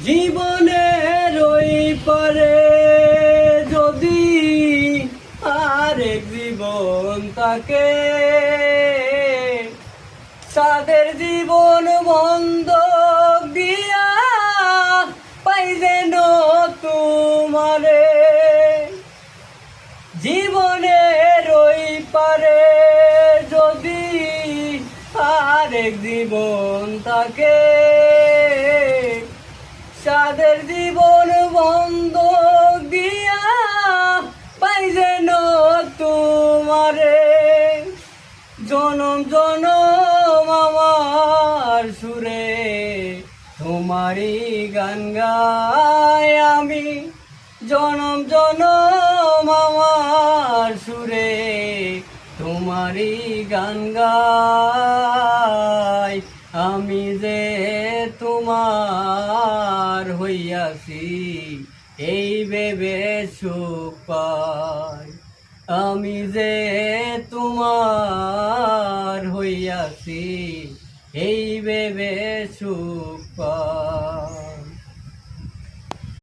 জীবনের ওই পারে যদি আরেক জীবন থাকে, তাদের জীবন বন্ধক দিয়া পাই যেন তোমারে। জীবনের ওই পারে যদি আরেক জীবন থাকে, তাদের জীবন বন্ধক দিয়া পাই যেন তোমারে। জনম জনম আমার সুরে তোমারই গান গাই আমি, জনম জনম আমার সুরে তোমারই গান গাই। আমি যে তোমার হইয়াছি এই ভেবে সুখ পাই, আমি যে তোমার হইয়াছি এই ভেবে সুখ পাই।